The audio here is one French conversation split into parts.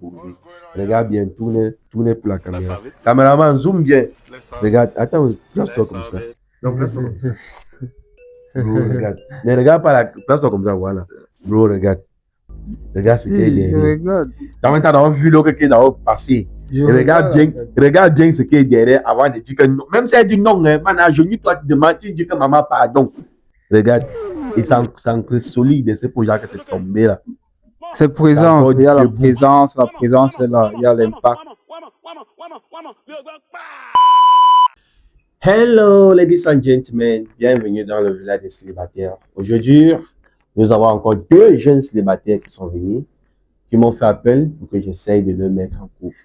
poser. Regarde bien, tournez pour la caméra. Caméraman, zoom bien. Regarde, attends, place-toi comme ça. Non, place-toi comme ça. Bro, regarde. Ne regarde pas place-toi comme ça, voilà. Bro, regarde. Regarde ce qui est derrière. T'as d'avoir vu l'autre qui est dans le passé. Regarde bien ce qui est derrière avant de dire que non. Même si elle dit non, hein, toi tu demandes, tu dis que maman, pardon. Regarde. Et c'est encore solide, c'est pour ça que c'est tombé là. C'est présent, il y a la présence est là, il y a l'impact. Hello, ladies and gentlemen, bienvenue dans le village des célibataires. Aujourd'hui, nous avons encore deux jeunes célibataires qui sont venus, qui m'ont fait appel pour que j'essaye de le mettre en couple.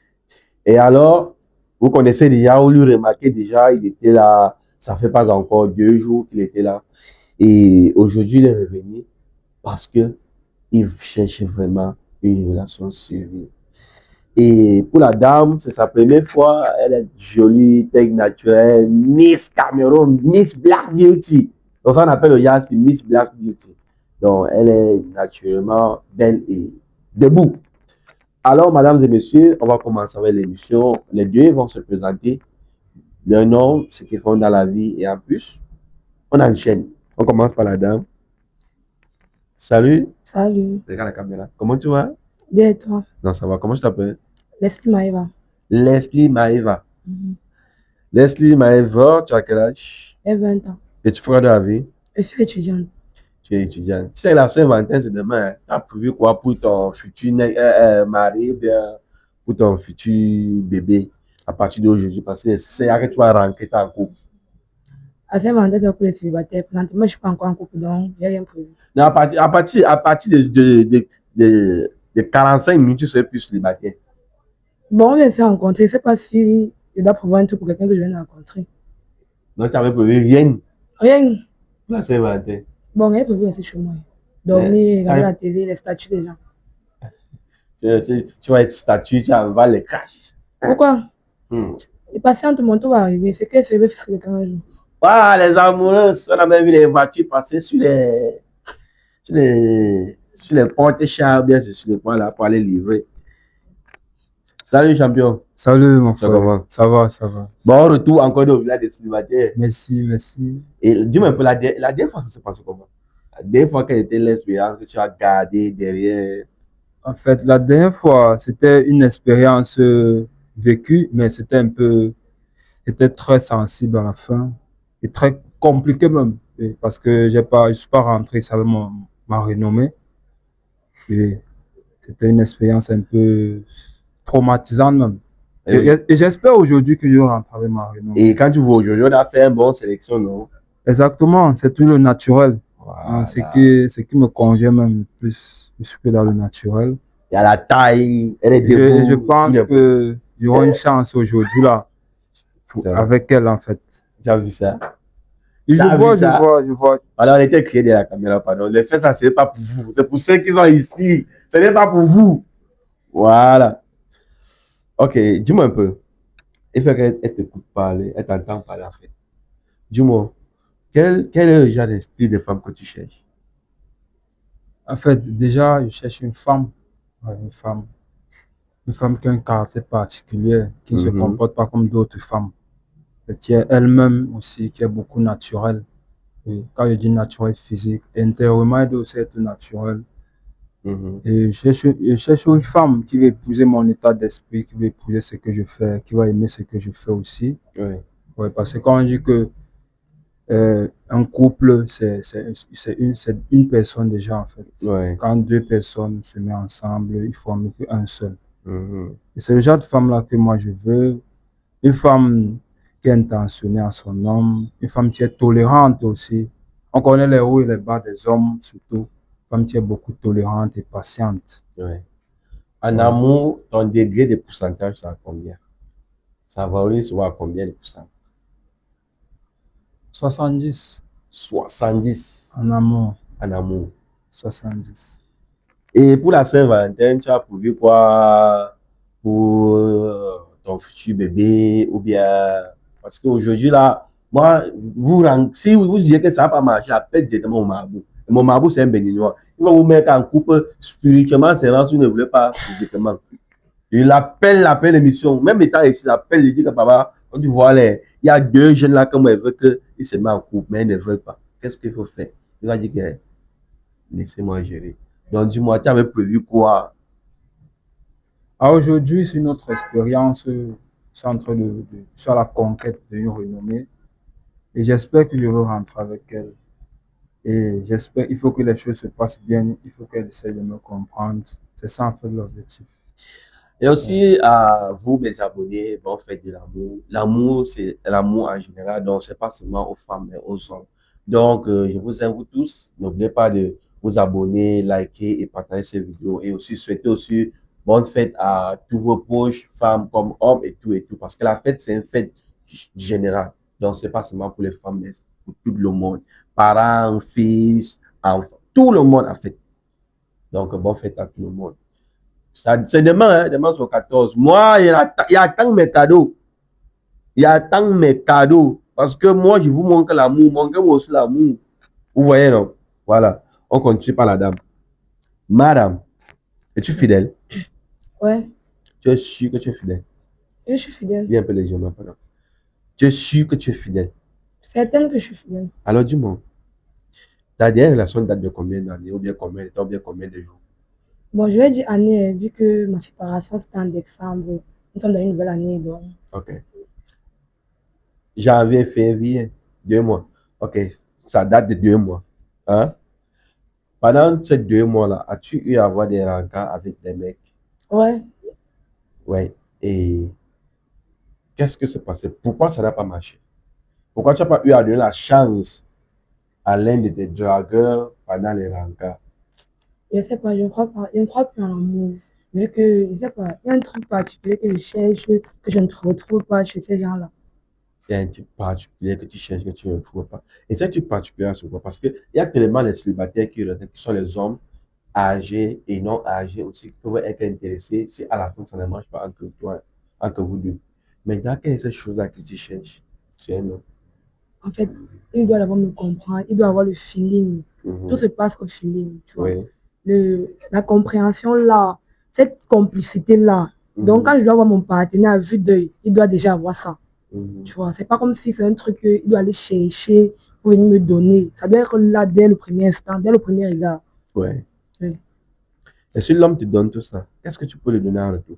Et alors, vous connaissez déjà, vous lui remarquez déjà, il était là, ça fait pas encore 2 jours qu'il était là. Et aujourd'hui, il est revenu parce que il cherche vraiment une relation sérieuse. Et pour la dame, c'est sa première fois, elle est jolie, tech naturelle, Miss Cameroun, Miss Black Beauty. Donc ça on appelle le gars, c'est Miss Black Beauty. Donc elle est naturellement belle et debout. Alors, mesdames et messieurs, on va commencer avec l'émission. Les deux vont se présenter, leur nom, ce qu'ils font dans la vie et en plus, on enchaîne. On commence par la dame. Salut. Salut. Regarde la caméra. Comment tu vas? Bien et toi? Non, ça va. Comment tu t'appelles? Leslie Maeva. Leslie Maeva. Leslie Maeva, tu as quel âge? J'ai 20 ans. Et tu feras de la vie? Je suis étudiante. Tu es étudiante. Tu sais, la Saint-Valentin, c'est demain. Tu as prévu quoi pour ton futur mari ou bien pour ton futur bébé à partir d'aujourd'hui? Parce que c'est là que tu vas rentrer en couple. À Saint-Valentin, c'est pour les célibataires. Présentement, je ne suis pas encore en couple, donc je n'ai rien prévu. Non, à partir de 45 minutes, tu serais plus célibataire. Bon, on vient de se rencontrer. Je ne sais pas si je dois prévoir un truc pour quelqu'un que je viens de rencontrer. Non, tu avais prévu rien? Rien. La Saint-Valentin. Bon, j'ai prévu rester chez moi. Dormir, regarder la télé, les statuts des gens. Tu vas être statut, tu vas avoir les crashs. Pourquoi? Et patiente, mon tour va arriver. C'est que c'est le fils de 15 jours. Ah, les amoureux, on a même vu les voitures passer sur les portes-chars, bien sûr, sur les points là, pour aller livrer. Salut, champion. Salut, mon frère. Comment? Ça va, ça va. Bon retour encore au village des célibataires. Merci, merci. Et dis-moi un peu, la dernière fois, ça s'est passé comment? La dernière fois qu'elle était l'expérience que tu as gardée derrière. En fait, la dernière fois, c'était une expérience vécue, mais c'était très sensible à la fin et très compliqué même, parce que je suis pas rentré, ça avait ma renommée. Et c'était une expérience un peu traumatisante même. Et j'espère aujourd'hui que je rentrerai ma renommée. Et quand tu vois aujourd'hui, on a fait une bonne sélection, non? Exactement, c'est tout le naturel. Voilà. Ce qui me convient même plus que dans le naturel. Il y a la taille, elle est debout. Je pense que j'aurai une chance aujourd'hui là, avec elle en fait. Tu as vu ça? Je vois. Alors, on était crié de la caméra, pardon. Les faits, ça, ce n'est pas pour vous. C'est pour ceux qui sont ici. Ce n'est pas pour vous. Voilà. Ok, dis-moi un peu. Il faut qu'elle t'écoute parler, elle t'entend parler en fait. Dis-moi, quel est le genre de style de femme que tu cherches? En fait, déjà, je cherche une femme. Ouais, une femme qui a un caractère particulier, qui ne se comporte pas comme d'autres femmes. Qui est elle-même aussi, qui est beaucoup naturelle. Et quand je dis naturel physique, intérieurement, elle doit aussi être naturelle. Et je cherche une femme qui va épouser mon état d'esprit, qui va épouser ce que je fais, qui va aimer ce que je fais aussi. Ouais, parce que quand on dit que un couple, c'est une personne déjà en fait. Quand deux personnes se mettent ensemble, il faut en mettre un seul. Et c'est le genre de femme-là que moi je veux. Une femme qui est intentionnée à son homme, une femme qui est tolérante aussi. On connaît les hauts et les bas des hommes surtout. Une femme qui est beaucoup tolérante et patiente. En amour, ton degré de pourcentage, c'est à combien? Ça varie souvent à combien de pourcents? 70. 70. En amour. En amour. 70. Et pour la Saint-Valentin, tu as prévu quoi pour ton futur bébé ou bien... Parce qu'aujourd'hui, là, moi, si vous dites que ça ne va pas marcher, appelle directement au marabout. Et mon marabout, c'est un béninois. Il va vous mettre en couple spirituellement, c'est vrai, si vous ne voulez pas physiquement. Il appelle l'émission. Même étant ici, il appelle, il dit que papa, quand tu vois il y a 2 jeunes là, comme elle veut qu'ils se mettent en couple, mais ils ne veulent pas. Qu'est-ce qu'il faut faire? Il va dire que laissez-moi gérer. Donc dis-moi, tu avais prévu quoi? Aujourd'hui, c'est notre expérience. Centre sur la conquête d'une renommée. Et j'espère que je vais rentrer avec elle. Et j'espère, il faut que les choses se passent bien. Il faut qu'elle essaie de me comprendre. C'est ça en fait l'objectif. Et aussi à vous, mes abonnés, bon, faites de l'amour. L'amour, c'est l'amour en général, donc c'est pas seulement aux femmes, mais aux hommes. Donc, je vous invite tous, n'oubliez pas de vous abonner, liker et partager ces vidéos. Et aussi, souhaitez aussi bonne fête à tous vos proches, femmes comme hommes et tout, parce que la fête, c'est une fête générale. Donc, c'est pas seulement pour les femmes, mais pour tout le monde. Parents, fils, enfants, tout le monde a fait. Donc, bonne fête à tout le monde. C'est demain, hein, demain c'est au 14. Moi, il y a tant mes cadeaux. Il y a tant mes cadeaux. Parce que moi, je vous montre l'amour. Montrez-moi aussi l'amour. Vous voyez, non? Voilà. On continue par la dame. Madame, es-tu fidèle? Ouais, Tu es sûr que tu es fidèle? je suis fidèle. Viens un peu légèrement, pardon. Tu es sûr que tu es fidèle? Certaine que je suis fidèle. Alors dis-moi, ta dernière relation date de combien d'années? Ou bien combien de temps? Ou bien combien de jours? Bon, je vais dire année, vu que ma séparation c'était en décembre. Nous sommes dans une nouvelle année, donc. Ok. Janvier, février, 2 mois. Ok. Ça date de 2 mois. Hein? Pendant ces 2 mois-là, as-tu eu à avoir des rencontres avec des mecs? Ouais, Ouais. Et qu'est-ce que s'est passé? Pourquoi ça n'a pas marché? Pourquoi tu n'as pas eu à donner la chance à l'un de tes dragueurs pendant les rencontres? je sais pas, je ne crois plus en l'amour. Vu que, je sais pas, il y a un truc particulier que je cherche, que je ne retrouve pas chez ces gens-là. Il y a un type particulier que tu cherches, que tu ne trouves pas. Et c'est type particulier, c'est quoi? Parce qu'il y a tellement les célibataires qui sont les hommes âgés et non âgés aussi, qui peuvent être intéressés si à la fin ça ne marche pas entre toi, entre vous deux. Maintenant, quelle est cette chose-là que tu cherches? C'est un homme. En fait, il doit d'abord me comprendre, il doit avoir le feeling. Mhm. Tout se passe au feeling, tu vois. Oui. La compréhension là, cette complicité là. Donc, quand je dois avoir mon partenaire à vue d'œil, il doit déjà avoir ça. Mhm. Tu vois, c'est pas comme si c'est un truc qu'il doit aller chercher pour venir me donner. Ça doit être là dès le premier instant, dès le premier regard. Ouais. Oui. Et si l'homme te donne tout ça, qu'est-ce que tu peux lui donner en retour?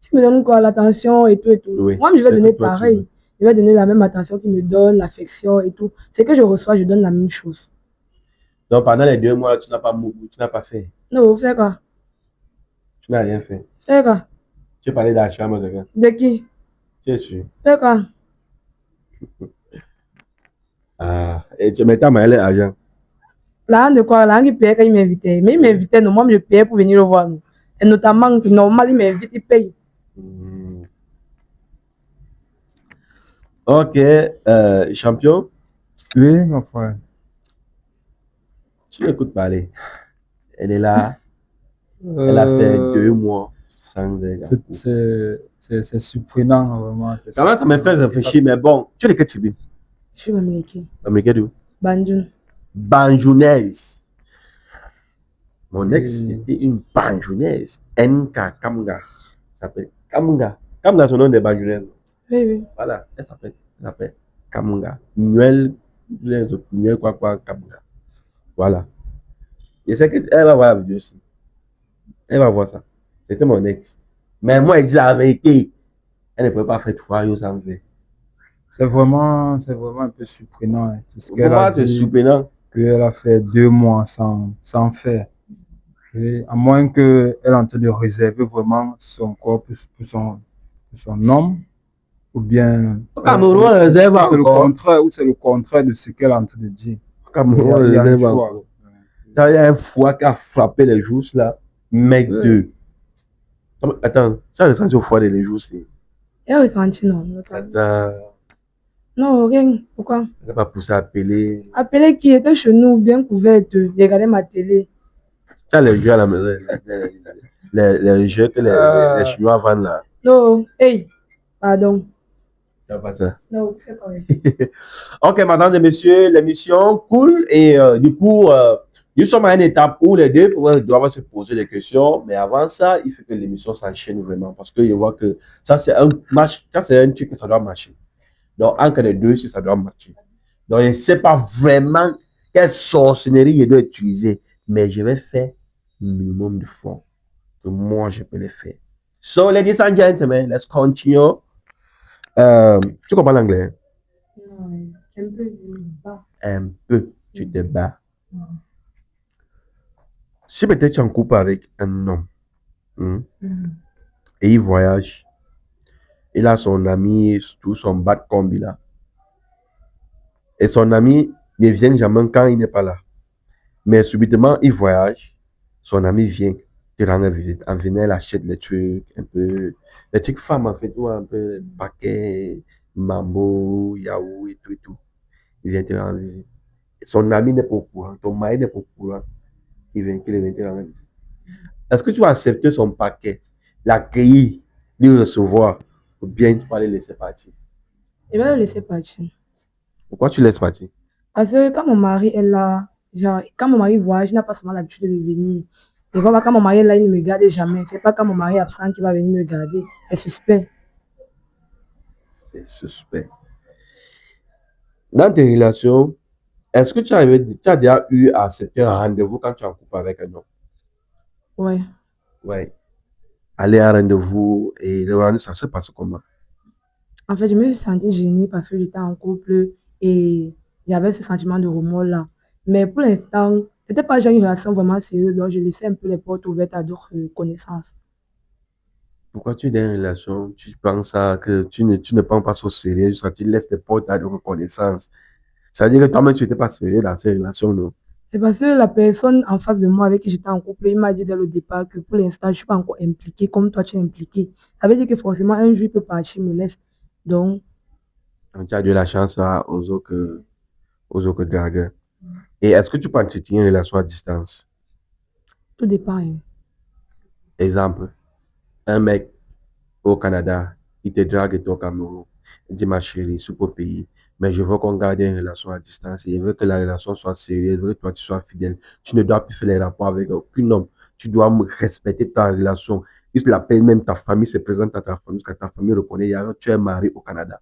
Tu me donnes quoi, l'attention et tout et tout. Oui, Moi, je vais c'est donner que toi, tu pareil. veux. Je vais donner la même attention qu'il me donne, l'affection et tout. C'est que je reçois, je donne la même chose. Donc pendant les 2 mois, tu n'as pas mouru, tu n'as pas fait, Non, fais quoi? tu n'as rien fait. Fais quoi? Tu parlais d'achat, moi, quelqu'un. De qui? Tu es sûr? Fais quoi? Ah, et tu m'étais mal l'argent. Là, de quoi? Là, il paye quand il m'invitait. Mais il m'invitait, non, moi, je payais pour venir le voir. Non. Et notamment, normal, il m'invite, il paye. Hmm. Ok, champion, Oui, mon frère. tu l'écoutes parler. Elle est là, elle a fait 2 mois sans regarder. C'est surprenant, vraiment. Quand même, ça me fait réfléchir, mais bon, tu es de quelle tribu? Je suis Bamileke. Américain d'où? Banjoun. Banjounaise. Mon ex Oui. était une banjounaise. NK Kamga. Ça s'appelle Kamga. Kamga, c'est le nom des banjounaises. Oui, oui. Voilà, elle s'appelle Kamga. Nuel, Nuel quoi, Kamga. Voilà. Je sais qu'elle va voir la vidéo aussi. Elle va voir ça. C'était mon ex. Mais moi, elle dit la vérité. Elle ne pouvait pas faire 3 jours sans faire. C'est vraiment un peu surprenant, hein, tout ce Pour qu'elle a moi, c'est dit, surprenant. qu'elle a fait 2 mois sans faire. Et à moins qu'elle est en train de réserver vraiment son corps pour son homme, ou bien Au Cameroun, on réserve ou c'est le encore. contraire, ou c'est le contraire de ce qu'elle est en train de dire. Au Cameroun, on Il y a un réserve choix. encore. Il y a un foie qui a frappé les joues là. Mec Ouais. deux. Attends, ça ressenti au foie de les joues, c'est. Et ressenti, non. Ça Non, rien. Pourquoi? n'a pas poussé à appeler. Appeler qui était chez nous, bien couverte. Regardez ma télé. Ça, les jeux à la maison, les jeux que les Chinois vendent là. Non, hey, pardon. C'est pas ça. Non, fais pas. Ok, mesdames et messieurs, l'émission cool et du coup, Nous sommes à une étape où les deux doivent se poser des questions, mais avant ça, il faut que l'émission s'enchaîne vraiment parce que je vois que ça, c'est un match, ça, c'est un truc que ça doit marcher. Donc, en cas de deux, si ça doit marcher. Donc, je ne sais pas vraiment quelle sorcellerie je dois utiliser, mais je vais faire le minimum de fonds que moi, je peux le faire. So, ladies and gentlemen, let's continue. Tu comprends l'anglais? Non, un peu, pas. Un peu, tu te bats. Si peut-être tu es en couple avec un homme et il voyage, il a son ami, tout son bad combi là, et son ami ne vient jamais quand il n'est pas là. Mais subitement, il voyage, son ami vient te rendre visite. En venant, elle achète les trucs, un peu, les trucs femmes en fait, ou un peu paquet, mambo, yaou et tout et tout. Il vient te rendre visite. Son ami n'est pas au courant, ton mari n'est pas au courant qu'il vient te rendre visite. Est-ce que tu vas accepter son paquet, l'accueillir, lui recevoir, ou bien tu vas le laisser partir? Il va le laisser partir. Pourquoi tu laisses partir? Parce que quand mon mari est là, genre, quand mon mari voyage, il n'a pas seulement l'habitude de venir. Et voilà, quand mon mari est là, il ne me garde jamais. C'est pas quand mon mari est absent qu'il va venir me garder. C'est suspect. C'est suspect. Dans tes relations, est-ce que tu as déjà eu à accepter un rendez-vous quand tu es en couple avec un homme? Ouais. Ouais. Aller à un rendez-vous et le rendez-vous, ça se passe comment? En fait, je me suis sentie gênée parce que j'étais en couple et j'avais ce sentiment de remords-là. Mais pour l'instant, c'était pas genre une relation vraiment sérieuse, donc je laissais un peu les portes ouvertes à d'autres connaissances. Pourquoi tu es dans une relation, tu penses que tu ne prends pas ça au sérieux, ça, tu laisses tes portes à de reconnaissance. Ça veut dire que toi-même, tu n'étais pas sérieux dans cette relation, non? C'est parce que la personne en face de moi avec qui j'étais en couple, il m'a dit dès le départ que pour l'instant, je ne suis pas encore impliquée comme toi, tu es impliquée. Ça veut dire que forcément, un jour, il peut partir, me laisse. Donc, Donc, tu as de la chance aux autres dragueurs. Et est-ce que tu peux entretenir une relation à distance? tout dépend. Hein. Exemple, un mec au Canada, il te drague et toi au Cameroun. Il dit, ma chérie, c'est pour payer. Mais je veux qu'on garde une relation à distance. Et je veux que la relation soit sérieuse. Je veux que toi, tu sois fidèle. Tu ne dois plus faire les rapports avec aucun homme. Tu dois respecter ta relation. Il se l'appelle même ta famille, se présente à ta famille, parce que ta famille reconnaît. Tu es marié au Canada.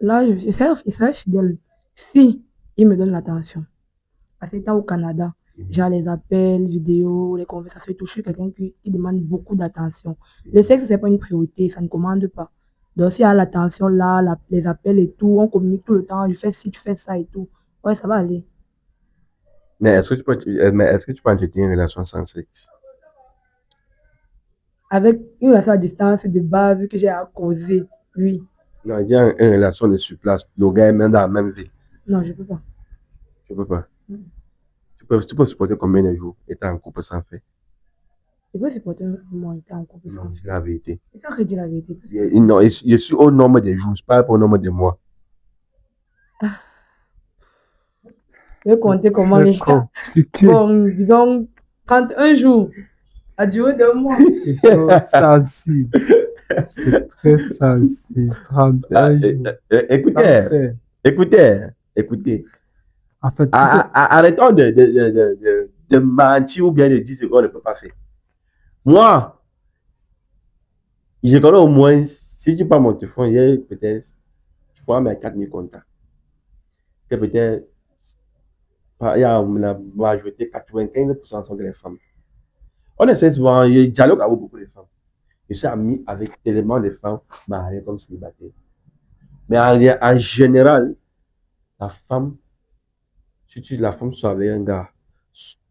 Là, je serais fidèle si il me donne l'attention. Parce que étant au Canada, genre les appels, vidéos, les conversations et tout, je suis quelqu'un qui demande beaucoup d'attention. Le sexe, c'est pas une priorité, ça ne commande pas. Donc, s'il y a l'attention là, les appels et tout, on communique tout le temps, je fais ci, tu fais ça et tout. Ouais, ça va aller. Mais est-ce que tu peux entretenir une relation sans sexe? Avec une relation à distance de base que j'ai à causer, oui. Non, il y a une relation de sur place. Le gars est même dans la même ville. Non, je peux pas. Tu peux pas. Tu peux supporter combien de jours étant en couple sans fait? Je peux supporter mon état en couple sans Non, c'est faire. la vérité. C'est ça que je dis la vérité. Non, je suis au nombre de jours, je parle pas au nombre de mois. Je vais compter comment les gars. Bon, disons, 31 jours. À durée d'un mois. C'est sensible. C'est très sensible. 31 jours. Écoutez. En fait, Arrêtons de mentir ou bien de dire ce qu'on ne peut pas faire. Moi, je connais au moins, si tu prends mon téléphone, il y a peut-être 3 000 à 4 000 contacts. Que peut-être, il y a la majorité, 95% sont des femmes. On essaie souvent, je dialogue avec beaucoup de femmes. Je suis ami avec tellement de femmes mariées comme célibataires. Mais en général, la femme, si la femme soit avec un gars,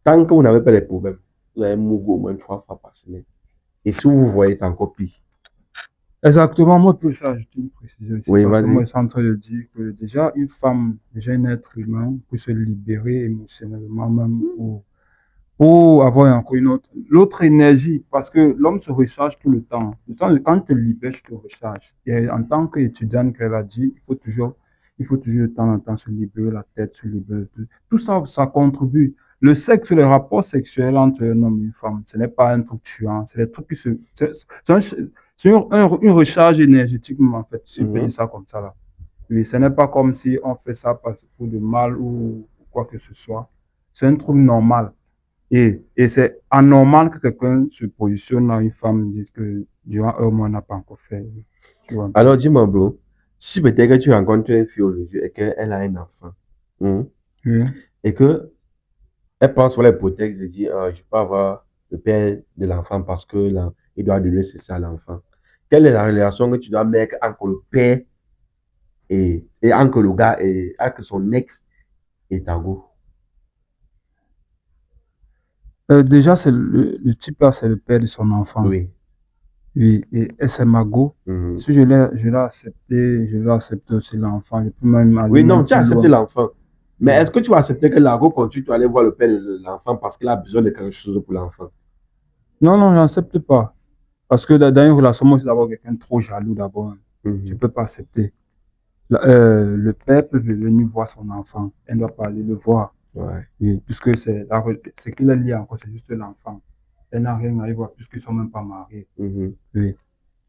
tant que vous n'avez pas de problèmes, vous allez mourir au moins 3 fois par semaine. Et si vous voyez, c'est encore pire. Exactement, moi, pour ça, ajouter une précision ici. Oui, Parce que vas-y. moi, je suis en train de dire que déjà, une femme, déjà un être humain, pour se libérer émotionnellement, même pour avoir encore l'autre énergie, parce que l'homme se recharge tout le temps. Quand tu te libères, tu te recharges. Et en tant qu'étudiante, qu'elle a dit, il faut toujours de temps en temps se libérer la tête, se libérer tout ça, ça contribue. Le sexe, le rapport sexuel entre un homme et une femme, ce n'est pas un truc tuant, c'est des trucs qui c'est une recharge énergétique, en fait, si on peut dire ça comme ça là. Mais ce n'est pas comme si on fait ça pour du mal ou quoi que ce soit. C'est un truc normal. Et c'est anormal que quelqu'un se positionne à une femme et dise que durant un mois, elle n'a pas encore fait. Tu vois un peu. Alors, dis-moi, bro, si peut-être que tu rencontres une fille aujourd'hui et qu'elle a un enfant, hein, Oui. et que elle pense sur l'hypothèse de dire, je peux avoir le père de l'enfant parce que là, il doit donner c'est ça à l'enfant. Quelle est la relation que tu dois mettre entre le père et entre le gars et entre son ex et ta go? Déjà, c'est le type là, c'est le père de son enfant. Oui. Oui, et c'est ma go. Mhm. Si je l'ai accepté, je vais accepter aussi l'enfant. Je peux même aller Oui, non, même tu as plus accepté loin. l'enfant. Mais Oui. est-ce que tu vas accepter que la go continue à aller voir le père de l'enfant parce qu'il a besoin de quelque chose pour l'enfant? Non, non, j'accepte pas. Parce que dans une relation, moi, c'est d'abord quelqu'un de trop jaloux d'abord. Je Mhm. peux pas accepter. Le père peut venir voir son enfant. Elle ne doit pas aller le voir. Ouais. Oui, puisque ce qui les lie encore, c'est juste l'enfant. Elle n'a rien à y voir puisqu'ils ne sont même pas mariés. Mhm. Oui.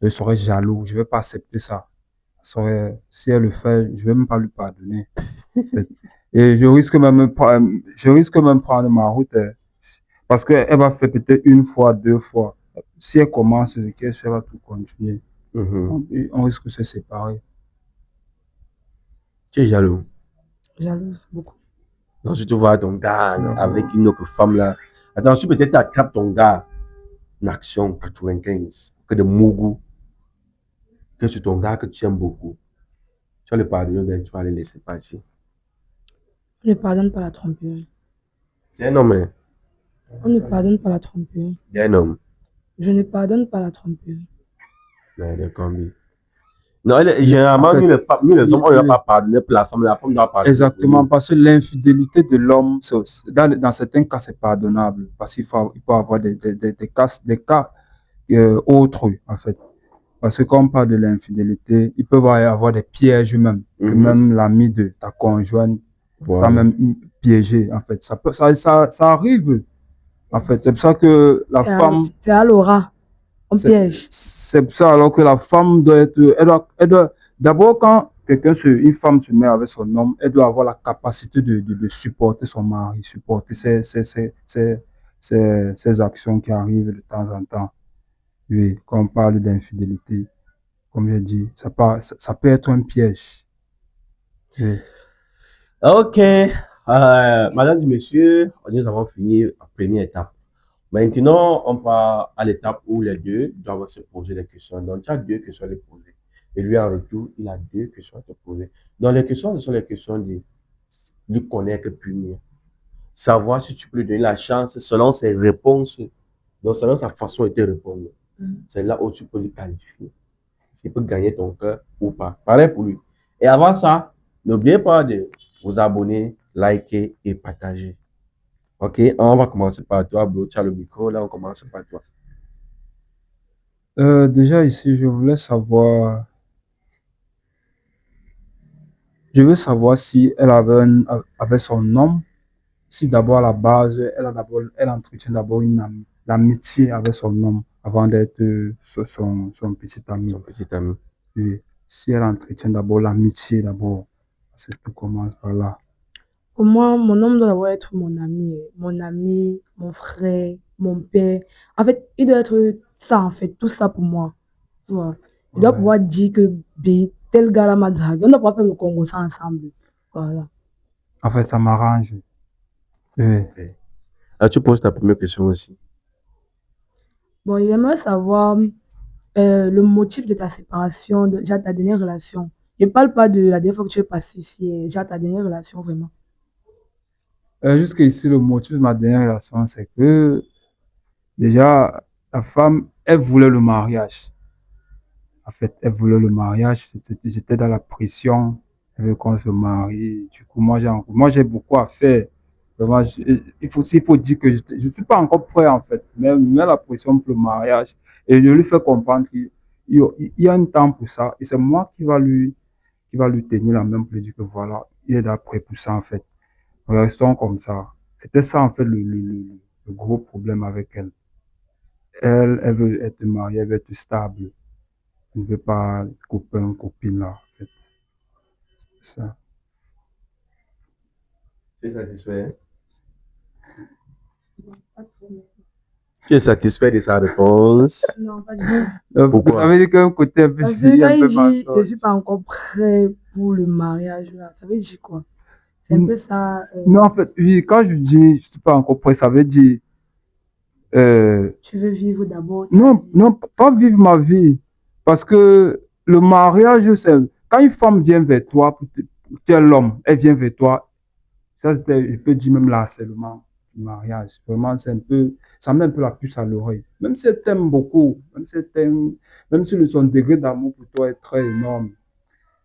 Je serais jaloux. Je ne vais pas accepter ça. Si elle le fait, je ne vais même pas lui pardonner. En fait. Et je risque même de prendre ma route parce qu'elle va faire peut-être une fois, deux fois. Si elle commence, c'est qu'elle va tout continuer. Mhm. On risque de se séparer. Tu es jaloux. Jalouse beaucoup. Donc, si tu vois ton gars D'accord. avec une autre femme là, attends, si peut-être tu attrapes ton gars en action 95, que de Mougou, que c'est ton gars que tu aimes beaucoup, tu vas le pardonner, bien tu vas le laisser partir. On ne pardonne pas la tromperie. C'est un homme, hein? On ne pardonne pas la tromperie. C'est un homme. Je ne pardonne pas la tromperie. Mais de combi. Non, En généralement, fait, nous les hommes, on ne va oui, pas pardonner pour la femme doit pardonner pour exactement, nous. parce que l'infidélité de l'homme, dans certains cas, c'est pardonnable, parce il peut avoir des cas autres, en fait. Parce que quand on parle de l'infidélité, il peut y avoir des pièges même, que Mhm. même l'ami de ta conjointe t'a Voilà. même piégé, en fait. Ça arrive, en fait. C'est pour ça que la femme, C'est à l'aura. On piège. c'est pour ça alors que la femme doit être, d'abord quand une femme se met avec son homme, elle doit avoir la capacité de supporter son mari, supporter ses actions qui arrivent de temps en temps. Oui, quand on parle d'infidélité, comme j'ai dit, ça peut être un piège. Oui. Ok. Madame et messieurs, nous avons fini la première étape. Maintenant, on part à l'étape où les deux doivent se poser des questions. Donc, tu as deux questions à lui poser. Et lui, en retour, il a deux questions à te poser. Donc, les questions, ce sont les questions de lui connaître plus mieux. Savoir si tu peux lui donner la chance selon ses réponses, donc selon sa façon de te répondre. C'est là où tu peux lui qualifier. S'il peut gagner ton cœur ou pas. Pareil pour lui. Et avant ça, n'oubliez pas de vous abonner, liker et partager. Ok, on va commencer par toi, bro. Tu as le micro, là, on commence par toi. Déjà ici, je veux savoir si elle avait son homme. Si d'abord à la base, elle entretient d'abord l'amitié avec son homme avant d'être son petit ami. Son petit ami. Oui. Si elle entretient d'abord l'amitié d'abord, parce que tout commence par là. Pour moi, mon homme doit d'abord être mon ami, mon frère, mon père. En fait, il doit être ça, en fait, tout ça pour moi. Tu vois. Il doit Ouais. pouvoir dire que tel gars-là m'a dragué. On doit pouvoir faire le Congo ça ensemble. Voilà. En fait, ça m'arrange. Oui. Ok. Ah, tu poses ta première question aussi. Bon, j'aimerais savoir le motif de ta séparation, de déjà ta dernière relation. Je ne parle pas de la dernière fois que tu es pacifié, déjà ta dernière relation, vraiment. Jusqu'ici, le motif de ma dernière relation, c'est que déjà, la femme, elle voulait le mariage. En fait, elle voulait le mariage. J'étais dans la pression. Elle veut qu'on se marie. Du coup, moi, j'ai beaucoup à faire. Vraiment, il faut dire que je suis pas encore prêt, en fait. Mais la pression pour le mariage. Et je lui fais comprendre qu'il y a un temps pour ça. Et c'est moi qui va lui tenir la main pour lui dire que voilà, il est d'après pour ça, en fait. Restons comme ça. C'était ça, en fait, le gros problème avec elle. Elle veut être mariée, elle veut être stable. Elle ne veut pas copain, copine, là, en fait. C'est ça. Tu es satisfait? Tu es satisfait de sa réponse? Non, pas du tout. Pourquoi? Vous avez dit qu'un côté un peu Parce que fini, quand un il peu dit je mensonge. suis pas encore prêt pour le mariage, là, ça veut dire quoi? C'est un peu ça. Non, en fait, oui, quand je dis je suis pas encore prêt, ça veut dire Tu veux vivre d'abord ta non, vie. non, pas vivre ma vie. Parce que le mariage, c'est quand une femme vient vers toi, tu es l'homme, elle vient vers toi, ça, je peux dire même l'harcèlement du mariage. Vraiment, c'est un peu, ça met un peu la puce à l'oreille. Même si elle t'aime beaucoup, même si son degré d'amour pour toi est très énorme,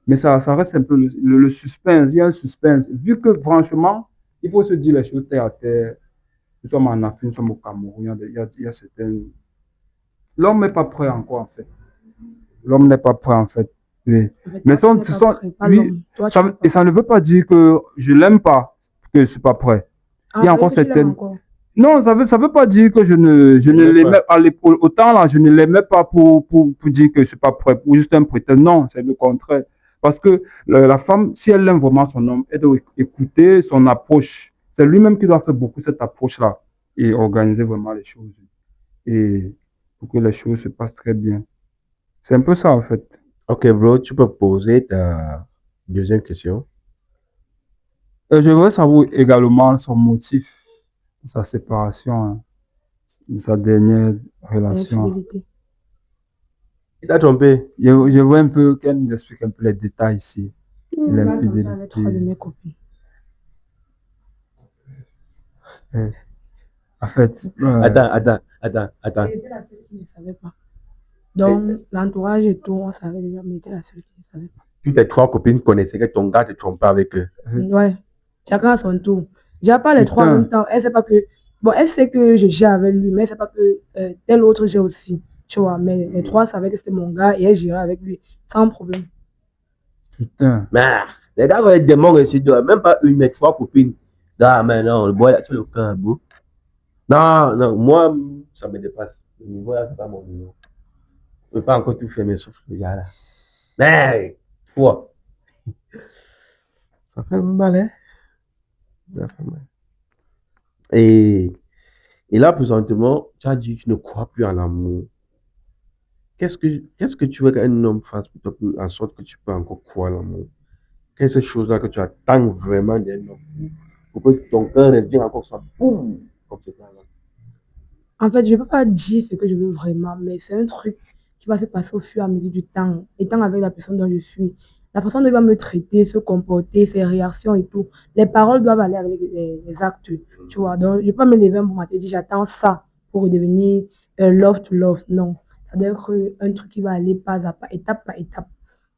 mais ça reste un peu le suspense. Il y a un suspense. Vu que, franchement, il faut se dire les choses terre à terre. Nous sommes en Afrique, nous sommes au Cameroun. Il y a certains. L'homme n'est pas prêt encore, en fait. L'homme n'est pas prêt, en fait. Oui. En fait, Mais toi, tu n'es pas prêt, pas oui, l'homme. Toi, tu n'es pas et ça prêt. ne veut pas dire que je l'aime pas, que je suis pas prêt. Il y a Ah, ça veut encore dire que tu l'aimes certaines. encore. Non, ça veut pas dire que je ne l'aime l'aimais pas. à l'époque. Autant là, je ne l'aimais pas pour dire que je suis pas prêt, pour juste un prétexte. Non, c'est le contraire. Parce que la femme, si elle aime vraiment son homme, elle doit écouter son approche. C'est lui-même qui doit faire beaucoup cette approche-là et organiser vraiment les choses. Et pour que les choses se passent très bien. C'est un peu ça, en fait. Ok, bro, tu peux poser ta deuxième question. Je voudrais savoir également son motif de sa séparation, hein, de sa dernière relation. Infidélité. Il t'a trompé. Je vois un peu qu'elle nous explique un peu les détails ici. Je suis pas trompée avec 3 de mes copines. En fait, Attends. Elle était la seule qui ne savait pas. Donc, l'entourage et tout, on savait déjà, mais elle était la seule qui ne savait pas. Toutes tes 3 copines connaissaient que ton gars te trompait avec eux. Ouais, chacun à son tour. J'ai pas les 3 en même temps. Elle sait pas que. Bon, elle sait que je gère avec lui, mais elle sait pas que tel autre j'ai aussi. Tu vois, mais les 3 savaient que c'était mon gars et elle gérait avec lui sans problème. Putain. Mais les gars vont être des morts ici, même pas une, mais 3 copines. Ah, mais non, le boy là, tu es le cœur, bro. Non, moi, ça me dépasse. Le niveau là, c'est pas mon niveau. Je peux pas encore tout faire, mais sauf le gars là. Mais, toi. Ça fait mal, hein? Ça fait mal. Et là, présentement, tu as dit que tu ne crois plus en l'amour. Qu'est-ce que tu veux qu'un homme fasse pour toi, en sorte que tu peux encore croire en l'amour? Quelles sont ces choses-là que tu attends vraiment d'un homme pour que ton cœur revienne encore soit boum, comme c'était avant? En fait, je ne peux pas dire ce que je veux vraiment, mais c'est un truc qui va se passer au fur et à mesure du temps, étant avec la personne dont je suis. La façon dont il va me traiter, se comporter, ses réactions et tout. Les paroles doivent aller avec les actes, tu vois. Donc, je ne peux pas me lever un bon matin et dire j'attends ça pour redevenir love to love. Non, ça doit être un truc qui va aller pas à pas, étape par étape.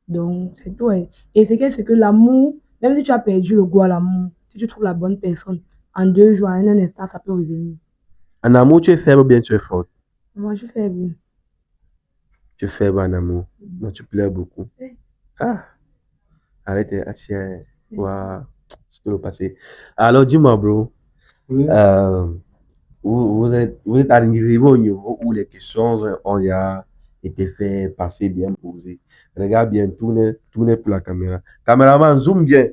Donc, c'est tout. Et c'est que l'amour, même si tu as perdu le goût à l'amour, si tu trouves la bonne personne, en 2 jours, en un instant, ça peut revenir. En amour, tu es faible ou bien tu es forte? Moi, je fais bien. Tu es faible en amour. Non, tu pleures beaucoup. Ah, arrête, Achille. Ouah, c'est le passé. Alors, dis-moi, bro, Oui. vous êtes arrivé au niveau où les questions ont déjà été faites, passées, bien posées. Regarde bien, tournez pour la caméra. Caméraman, zoom bien.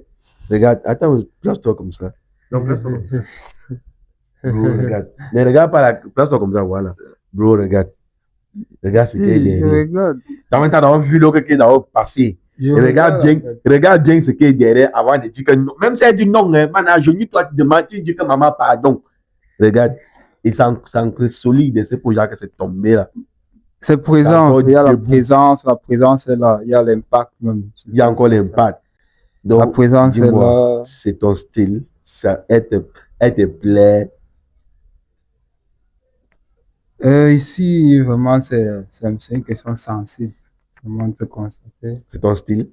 Regarde, attends, place-toi comme ça. Non, place-toi comme ça. Bro, regarde. Ne regarde pas place-toi comme ça, voilà. Bro, regarde. Regarde ce qui est Si, je derrière. regarde. T'as envie d'avoir vu l'autre qui est dans le passé. Je Regarde bien, en fait. regarde bien ce qui est derrière avant de dire que non. Même si elle dit non, hein, man, à genoux, toi, tu demandes, tu dis que maman, pardon. Regarde. Et c'est ancré solide, c'est pour ça que c'est tombé là. C'est présent. Il y a la présence est là. Il y a l'impact même. Il y a encore l'impact. Donc, La présence est dis-moi, là. c'est ton style, ça, elle te plaît. Ici, vraiment, c'est une question sensible. Comment on peut constater. C'est ton style.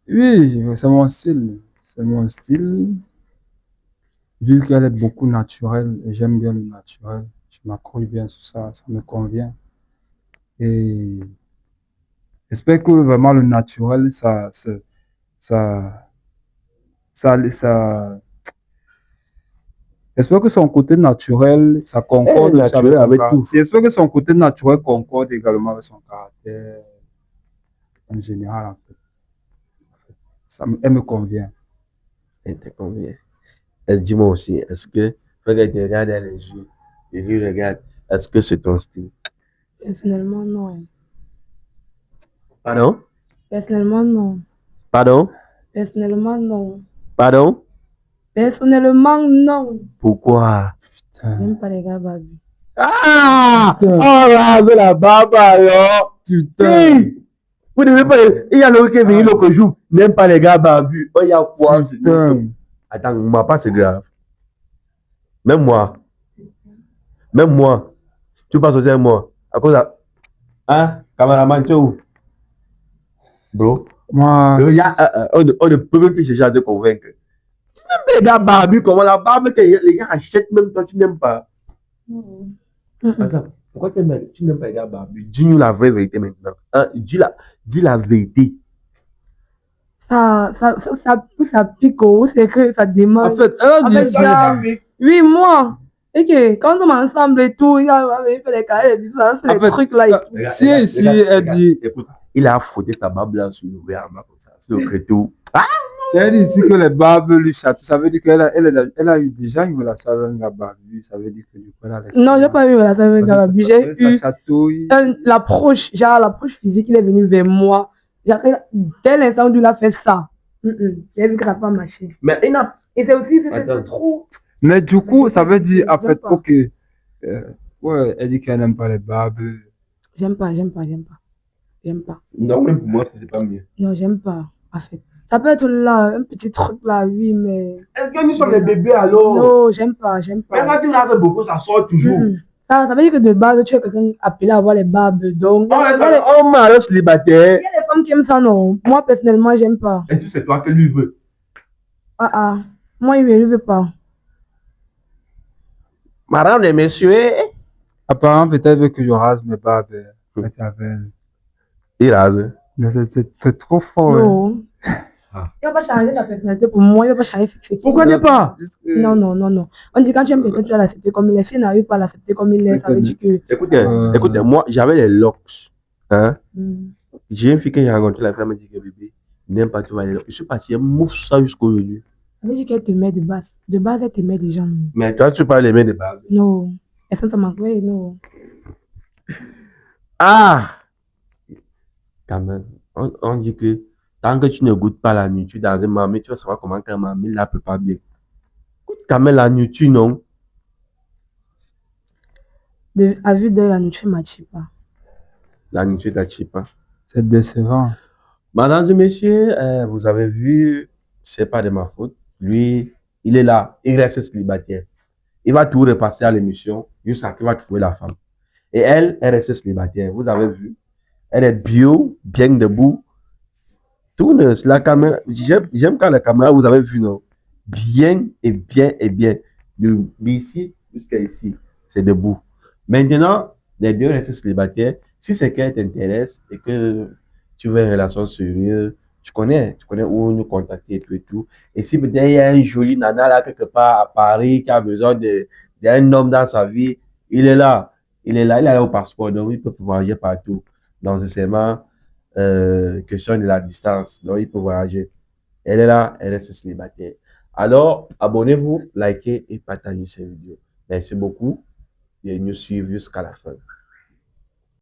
Oui, c'est mon style. C'est mon style. Vu qu'elle est beaucoup naturelle, et j'aime bien le naturel, je m'accroche bien sur ça, ça me convient. Et j'espère que vraiment le naturel, ça, j'espère que son côté naturel, ça concorde aussi naturel avec son avec caractère. tout. J'espère que son côté naturel concorde également avec son caractère en général, en fait. Elle me convient. Elle te convient. Dis-moi aussi, est-ce que, faut qu'elle te regarde dans les yeux, et lui regarde, est-ce que c'est ton style? Personnellement, non. Pardon? Personnellement, non. Pardon? Personnellement, non. Pardon? Personnellement, non. Pourquoi? Putain. J'aime pas les gars barbus. Ah! Putain. Oh là, c'est la barbe alors! Putain. Hey! Vous devez pas. Il y a l'autre qui est venu l'autre jour, n'aime pas les gars barbus. Oh, il y a quoi? Putain. Attends, moi pas, c'est grave. Même moi. Même moi. Tu passes au moi. À cause de. Hein? Cameraman, tu es où? Bro. Moi, On ne peut même plus chercher à te convaincre. Tu n'aimes pas les gars barbus, comment la barbe que les gars achètent même toi, tu n'aimes pas. Attends, pourquoi tu n'aimes pas les gars barbus? Dis-nous la vraie vérité maintenant. Hein? Dis la vérité. Ça pique, oh, c'est que ça en démarre. fait, elle a En dit fait, ça. Oui, moi. Et que quand on est ensemble et tout, il a fait les carrés, et ça fait En les fait, trucs là. ça- Et tout. Si ici, elle dit, Écoute, il a frotté sa barbe là sur le verre, comme ça. C'est le créteau. si elle dit ici que les barbes lui chatouillent, ça veut dire qu'elle a eu déjà une relation avec un gars barbu. Ça veut dire que du coup, elle a Non, j'ai pas eu la avec Parce Gabi. que J'ai ça eu chatouille. l'approche, genre l'approche physique, il est venu vers moi. Dès l'instant où il a fait ça, j'ai vu que ça n'a pas marché. Mais il n'a. Et c'est aussi, c'est Attends. trop. Mais du coup, ça veut dire, en J'aime fait, pas. ok. Ouais, elle dit qu'elle n'aime pas les barbes. J'aime pas. Non, même pour moi, c'est pas mieux. Non, j'aime pas, en fait. Ça peut être là, un petit truc là, oui, mais. Est-ce que nous sommes les bébés alors? Non, j'aime pas. Mais quand tu l'as fait beaucoup, ça sort toujours. Ça veut dire que de base, tu es quelqu'un appelé à avoir les barbes. Donc, il Oh, mais célibataire. y a des femmes qui aiment ça, non. Moi, personnellement, j'aime pas. Est-ce que c'est toi que lui veut? Moi, il ne veut pas. Madame et messieurs, Apparemment, peut-être veut que je rase mes barbes. Mais ça va. il rase. Mais c'est trop fort. hein. Non. Il ne va pas changer ta personnalité pour moi, il ne va pas changer ce qui. Pourquoi n'est pas? Non. On dit quand tu aimes quelqu'un, tu dois l'accepter comme il est. Si il n'arrive pas à l'accepter comme il est, ça veut dire que. Écoutez, moi, j'avais les locks. Hein? Mm. J'ai une fille que j'ai rencontrée, la femme m'a dit que bébé, n'aime pas, tu vas les locks. Je suis parti, elle mouffe ça jusqu'à aujourd'hui. Ça veut dire qu'elle te met de base. De base, elle te met des gens. Mais toi, tu parles les mains de base. Non. Est-ce que ça m'a fait? Non. Ah! Quand même, on dit que tant que tu ne goûtes pas la nourriture dans un mamie, tu vas savoir comment un mamie la prépare bien. Goûte quand même la nourriture, non? À vue de la nourriture, ne m'attire pas. La nourriture t'attire pas. C'est décevant. Mesdames et messieurs, vous avez vu, c'est pas de ma faute. Lui, il est là, il reste célibataire. Il va tout repasser à l'émission jusqu'à ce qu'il va trouver la femme. Et elle reste célibataire. Vous avez vu, elle est bio, bien debout. Tourne sur la caméra. J'aime quand la caméra, vous avez vu, non? Bien et bien et bien. D'ici jusqu'à ici, c'est debout. Maintenant, les deux restent célibataires. Si c'est qu'elle t'intéresse et que tu veux une relation sérieuse, tu connais où nous contacter et tout et tout. Et si peut-être il y a un joli nana là quelque part à Paris qui a besoin d'un homme dans sa vie, il est là. Il est là au passeport, donc il peut voyager partout. Donc c'est seulement question de la distance, donc il peut voyager. Elle est là, elle reste célibataire. Alors, abonnez-vous, likez et partagez cette vidéo. Merci beaucoup de nous suivre jusqu'à la fin.